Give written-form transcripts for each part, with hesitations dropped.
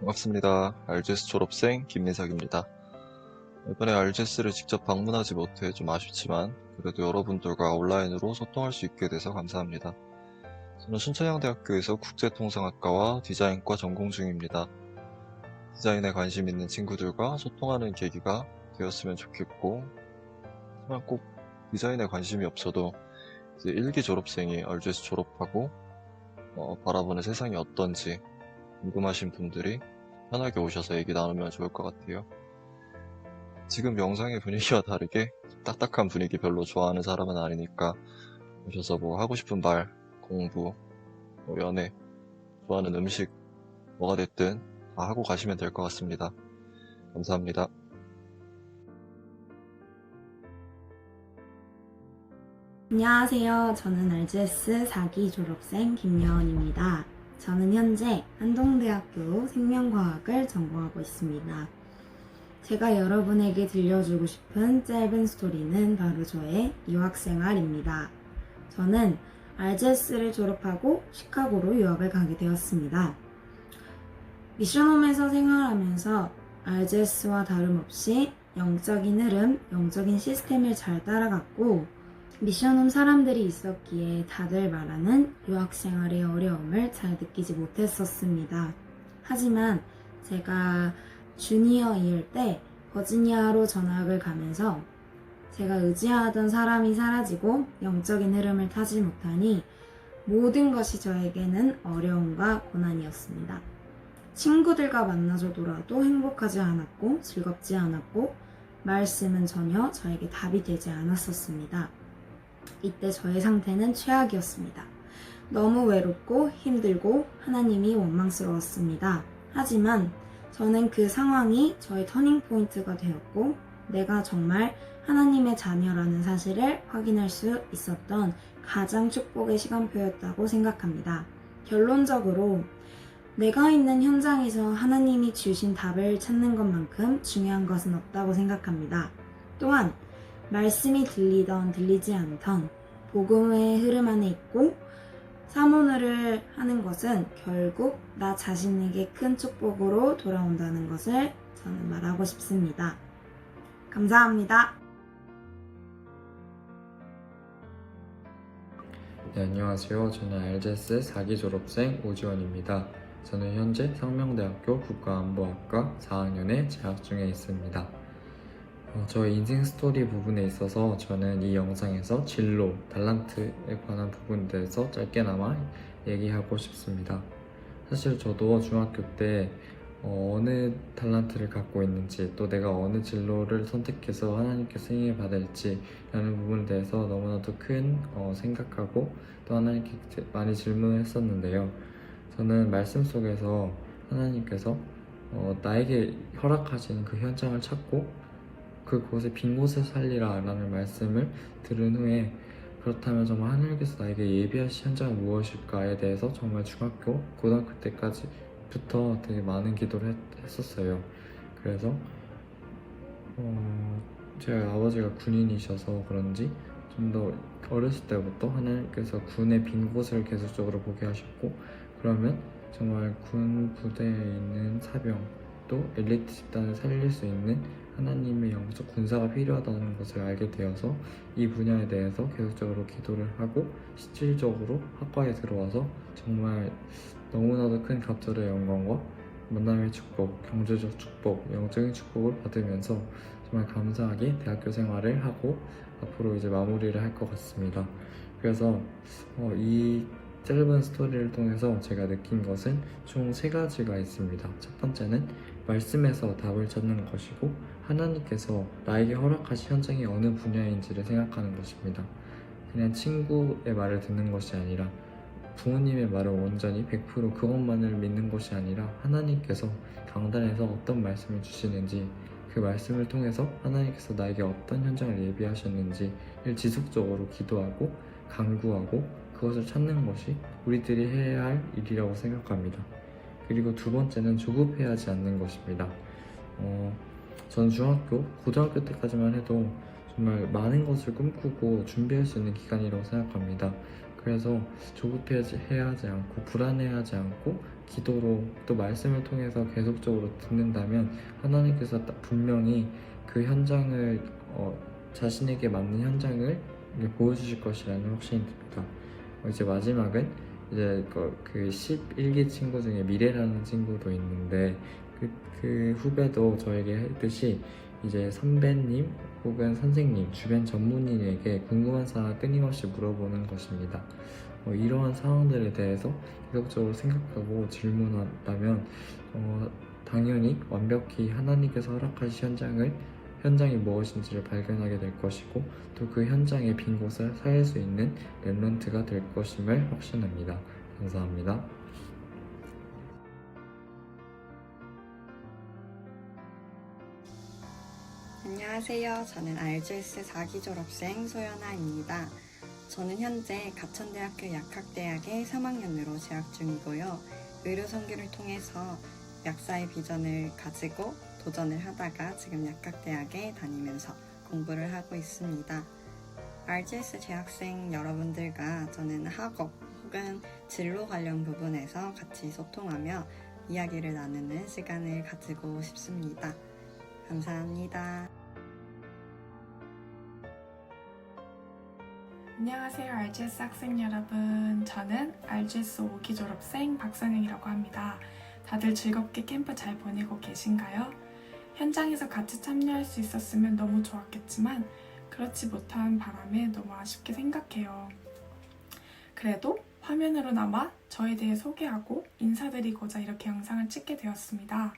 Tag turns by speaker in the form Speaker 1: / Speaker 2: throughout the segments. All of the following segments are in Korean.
Speaker 1: 반갑습니다. RGS 졸업생 김민석입니다. 이번에 RGS를 직접 방문하지 못해 좀 아쉽지만 그래도 여러분들과 온라인으로 소통할 수 있게 돼서 감사합니다. 저는 순천향대학교에서 국제통상학과와 디자인과 전공 중입니다. 디자인에 관심 있는 친구들과 소통하는 계기가 되었으면 좋겠고, 하지만 꼭 디자인에 관심이 없어도 이제 1기 졸업생이 RGS 졸업하고 바라보는 세상이 어떤지 궁금하신 분들이 편하게 오셔서 얘기 나누면 좋을 것 같아요. 지금 영상의 분위기와 다르게 딱딱한 분위기 별로 좋아하는 사람은 아니니까 오셔서 뭐 하고 싶은 말, 공부, 뭐 연애, 좋아하는 음식, 뭐가 됐든 다 하고 가시면 될 것 같습니다. 감사합니다.
Speaker 2: 안녕하세요. 저는 RGS 4기 졸업생 김여원입니다. 저는 현재 한동대학교 생명과학을 전공하고 있습니다. 제가 여러분에게 들려주고 싶은 짧은 스토리는 바로 저의 유학생활입니다. 저는 RGS를 졸업하고 시카고로 유학을 가게 되었습니다. 미션홈에서 생활하면서 RGS와 다름없이 영적인 흐름, 영적인 시스템을 잘 따라갔고 미션홈 사람들이 있었기에 다들 말하는 유학생활의 어려움을 잘 느끼지 못했었습니다. 하지만 제가 주니어 2일 때 버지니아로 전학을 가면서 제가 의지하던 사람이 사라지고 영적인 흐름을 타지 못하니 모든 것이 저에게는 어려움과 고난이었습니다. 친구들과 만나서더라도 행복하지 않았고 즐겁지 않았고 말씀은 전혀 저에게 답이 되지 않았었습니다. 이때 저의 상태는 최악이었습니다. 너무 외롭고 힘들고 하나님이 원망스러웠습니다. 하지만 저는 그 상황이 저의 터닝포인트가 되었고 내가 정말 하나님의 자녀라는 사실을 확인할 수 있었던 가장 축복의 시간표였다고 생각합니다. 결론적으로 내가 있는 현장에서 하나님이 주신 답을 찾는 것만큼 중요한 것은 없다고 생각합니다. 또한 말씀이 들리던 들리지 않던 복음의 흐름 안에 있고 사모늘을 하는 것은 결국 나 자신에게 큰 축복으로 돌아온다는 것을 저는 말하고 싶습니다. 감사합니다.
Speaker 3: 네, 안녕하세요. 저는 RGS 4기 졸업생 오지원입니다. 저는 현재 상명대학교 국가안보학과 4학년에 재학 중에 있습니다. 저의 인생 스토리 부분에 있어서 저는 이 영상에서 진로, 달란트에 관한 부분에 대해서 짧게나마 얘기하고 싶습니다. 사실 저도 중학교 때 어느 달란트를 갖고 있는지 또 내가 어느 진로를 선택해서 하나님께 승인을 받을지 라는 부분에 대해서 너무나도 큰 생각하고 또 하나님께 많이 질문을 했었는데요. 저는 말씀 속에서 하나님께서 나에게 허락하신 그 현장을 찾고 그곳에 빈 곳을 살리라 라는 말씀을 들은 후에 그렇다면 정말 하나님께서 나에게 예비하신 현장은 무엇일까에 대해서 정말 중학교, 고등학교 때까지부터 되게 많은 기도를 했었어요. 그래서 제 아버지가 군인이셔서 그런지 좀 더 어렸을 때부터 하나님께서 군의 빈 곳을 계속적으로 보게 하셨고, 그러면 정말 군 부대에 있는 사병 또 엘리트 집단을 살릴 수 있는 하나님의 영적 군사가 필요하다는 것을 알게 되어서 이 분야에 대해서 계속적으로 기도를 하고 실질적으로 학과에 들어와서 정말 너무나도 큰 갑절의 영광과 만남의 축복, 경제적 축복, 영적인 축복을 받으면서 정말 감사하게 대학교 생활을 하고 앞으로 이제 마무리를 할 것 같습니다. 그래서 이 짧은 스토리를 통해서 제가 느낀 것은 총 3가지가 있습니다. 첫 번째는 말씀에서 답을 찾는 것이고, 하나님께서 나에게 허락하신 현장이 어느 분야인지를 생각하는 것입니다. 그냥 친구의 말을 듣는 것이 아니라 부모님의 말을 온전히 100% 그것만을 믿는 것이 아니라 하나님께서 강단에서 어떤 말씀을 주시는지, 그 말씀을 통해서 하나님께서 나에게 어떤 현장을 예비하셨는지를 지속적으로 기도하고 간구하고 그것을 찾는 것이 우리들이 해야 할 일이라고 생각합니다. 그리고 두 번째는 조급해하지 않는 것입니다. 전 중학교, 고등학교 때까지만 해도 정말 많은 것을 꿈꾸고 준비할 수 있는 기간이라고 생각합니다. 그래서 조급해하지 않고 불안해하지 않고 기도로 또 말씀을 통해서 계속적으로 듣는다면 하나님께서 분명히 그 현장을 자신에게 맞는 현장을 보여주실 것이라는 확신이 듭니다. 이제 마지막은 이제 그 11기 친구 중에 미래라는 친구도 있는데 그 후배도 저에게 했듯이 이제 선배님 혹은 선생님, 주변 전문인에게 궁금한 사항을 끊임없이 물어보는 것입니다. 이러한 상황들에 대해서 계속적으로 생각하고 질문한다면 당연히 완벽히 하나님께서 허락하신 현장이 무엇인지를 발견하게 될 것이고 또 그 현장의 빈 곳을 살 수 있는 렘넌트가 될 것임을 확신합니다. 감사합니다.
Speaker 4: 안녕하세요. 저는 RGS 4기 졸업생 소연아입니다. 저는 현재 가천대학교 약학대학의 3학년으로 재학 중이고요. 의료선교를 통해서 약사의 비전을 가지고 도전을 하다가 지금 약학대학에 다니면서 공부를 하고 있습니다. RGS 재학생 여러분들과 저는 학업 혹은 진로 관련 부분에서 같이 소통하며 이야기를 나누는 시간을 가지고 싶습니다. 감사합니다.
Speaker 5: 안녕하세요, RGS 학생 여러분. 저는 RGS 5기 졸업생 박선영이라고 합니다. 다들 즐겁게 캠프 잘 보내고 계신가요? 현장에서 같이 참여할 수 있었으면 너무 좋았겠지만 그렇지 못한 바람에 너무 아쉽게 생각해요. 그래도 화면으로나마 저에 대해 소개하고 인사드리고자 이렇게 영상을 찍게 되었습니다.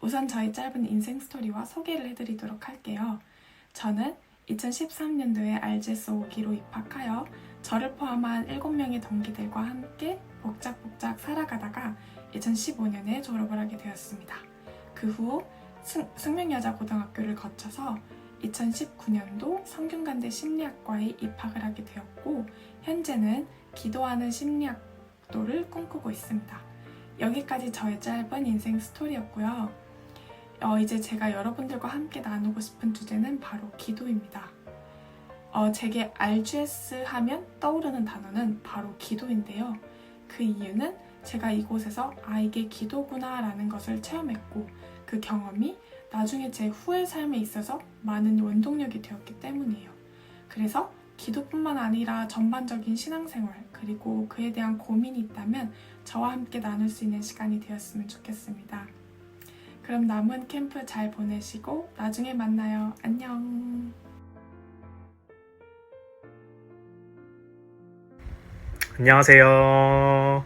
Speaker 5: 우선 저의 짧은 인생 스토리와 소개를 해드리도록 할게요. 저는 2013년도에 RGS 5기로 입학하여 저를 포함한 7명의 동기들과 함께 복작복작 살아가다가 2015년에 졸업을 하게 되었습니다. 그 후 숙명여자고등학교를 거쳐서 2019년도 성균관대 심리학과에 입학을 하게 되었고 현재는 기도하는 심리학도를 꿈꾸고 있습니다. 여기까지 저의 짧은 인생 스토리였고요. 이제 제가 여러분들과 함께 나누고 싶은 주제는 바로 기도입니다. 제게 RGS 하면 떠오르는 단어는 바로 기도인데요. 그 이유는 제가 이곳에서 이게 기도구나 라는 것을 체험했고 그 경험이 나중에 제 후의 삶에 있어서 많은 원동력이 되었기 때문이에요. 그래서 기도뿐만 아니라 전반적인 신앙생활 그리고 그에 대한 고민이 있다면 저와 함께 나눌 수 있는 시간이 되었으면 좋겠습니다. 그럼 남은 캠프 잘 보내시고 나중에 만나요. 안녕.
Speaker 6: 안녕하세요.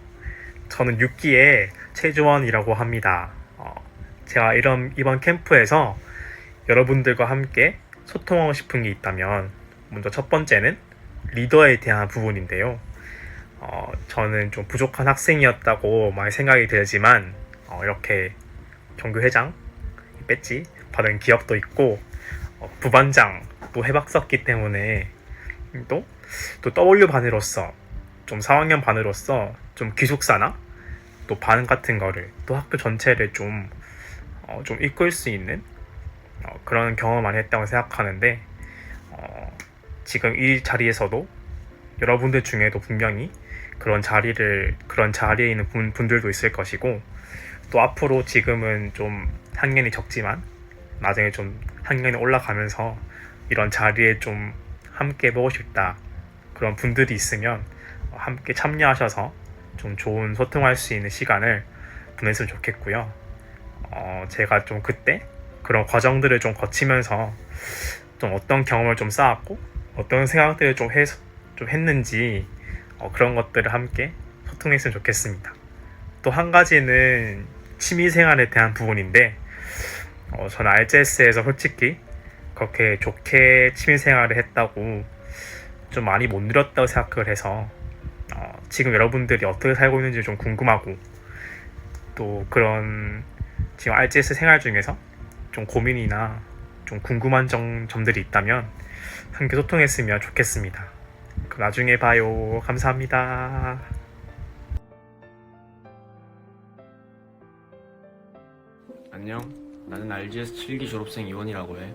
Speaker 6: 저는 6기의 최주원이라고 합니다. 제가 이번 캠프에서 여러분들과 함께 소통하고 싶은 게 있다면 먼저 첫 번째는 리더에 대한 부분인데요. 저는 좀 부족한 학생이었다고 많이 생각이 들지만 이렇게 전교회장 배지 받은 기억도 있고 부반장도 해봤었기 때문에 또 W 반으로서 좀 4학년 반으로서 좀 기숙사나 또 반 같은 거를 또 학교 전체를 좀 이끌 수 있는 그런 경험을 많이 했다고 생각하는데 지금 이 자리에서도 여러분들 중에도 분명히 그런 자리에 있는 분들도 있을 것이고 또 앞으로 지금은 좀 학년이 적지만 나중에 좀 학년이 올라가면서 이런 자리에 좀 함께 보고 싶다 그런 분들이 있으면 함께 참여하셔서 좀 좋은 소통할 수 있는 시간을 보냈으면 좋겠고요. 제가 좀 그때 그런 과정들을 좀 거치면서 좀 어떤 경험을 좀 쌓았고 어떤 생각들을 좀 했는지 그런 것들을 함께 소통했으면 좋겠습니다. 또 한 가지는 취미생활에 대한 부분인데 저는 RGS에서 솔직히 그렇게 좋게 취미생활을 했다고 좀 많이 못 누렸다고 생각을 해서 지금 여러분들이 어떻게 살고 있는지 좀 궁금하고 또 그런 지금 RGS 생활 중에서 좀 고민이나 좀 궁금한 점들이 있다면 함께 소통했으면 좋겠습니다. 그럼 나중에 봐요. 감사합니다.
Speaker 7: 안녕, 나는 RGS 7기 졸업생 이원이라고 해.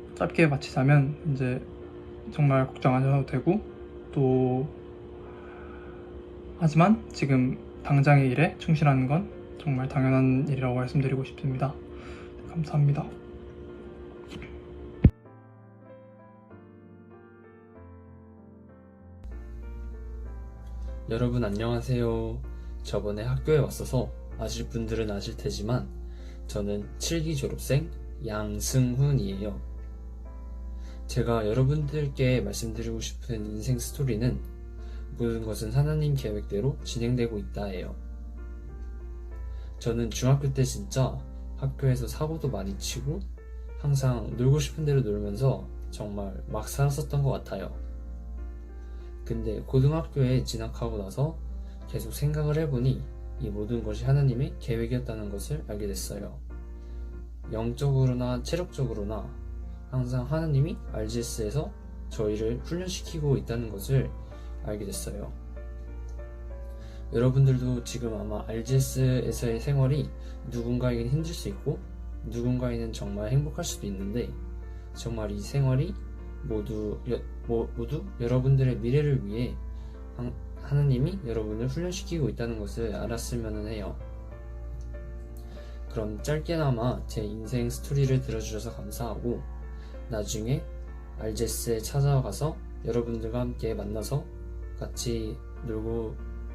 Speaker 8: 짧게 마치자면 이제 정말 걱정 안 하셔도 되고, 또 하지만 지금 당장의 일에 충실하는 건 정말 당연한 일이라고 말씀드리고 싶습니다. 감사합니다.
Speaker 9: 여러분 안녕하세요. 저번에 학교에 왔어서 아실 분들은 아실 테지만 저는 7기 졸업생 양승훈이에요. 제가 여러분들께 말씀드리고 싶은 인생 스토리는 모든 것은 하나님 계획대로 진행되고 있다예요. 저는 중학교 때 진짜 학교에서 사고도 많이 치고 항상 놀고 싶은 대로 놀면서 정말 막 살았었던 것 같아요. 근데 고등학교에 진학하고 나서 계속 생각을 해보니 이 모든 것이 하나님의 계획이었다는 것을 알게 됐어요. 영적으로나 체력적으로나 항상 하나님이 RGS에서 저희를 훈련시키고 있다는 것을 알게 됐어요. 여러분들도 지금 아마 RGS에서의 생활이 누군가에겐 힘들 수 있고 누군가에는 정말 행복할 수도 있는데, 정말 이 생활이 모두 여러분들의 미래를 위해 하나님이 여러분을 훈련시키고 있다는 것을 알았으면 해요. 그럼 짧게나마 제 인생 스토리를 들어주셔서 감사하고, 나중에 RGS에 찾아가서 여러분들과 함께 만나서 같이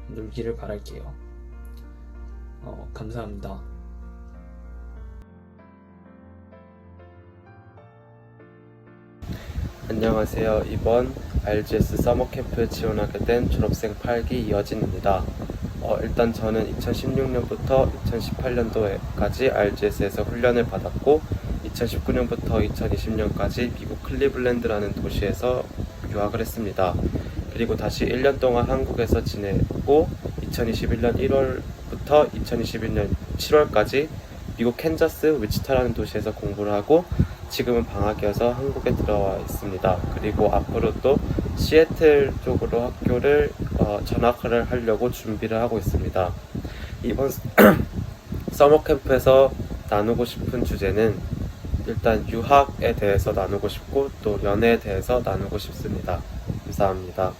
Speaker 9: 놀기를 바랄게요. 감사합니다.
Speaker 10: 안녕하세요. 이번 RGS 서머캠프에 지원하게 된 졸업생 8기 이어진입니다. 일단 저는 2016년부터 2018년도까지 RGS에서 훈련을 받았고 2019년부터 2020년까지 미국 클리블랜드라는 도시에서 유학을 했습니다. 그리고 다시 1년 동안 한국에서 지내고 2021년 1월부터 2021년 7월까지 미국 캔자스 위치타라는 도시에서 공부를 하고 지금은 방학이어서 한국에 들어와 있습니다. 그리고 앞으로 또 시애틀 쪽으로 학교를 전학을 하려고 준비를 하고 있습니다. 이번 서머캠프에서 나누고 싶은 주제는 일단 유학에 대해서 나누고 싶고 또 연애에 대해서 나누고 싶습니다. 감사합니다.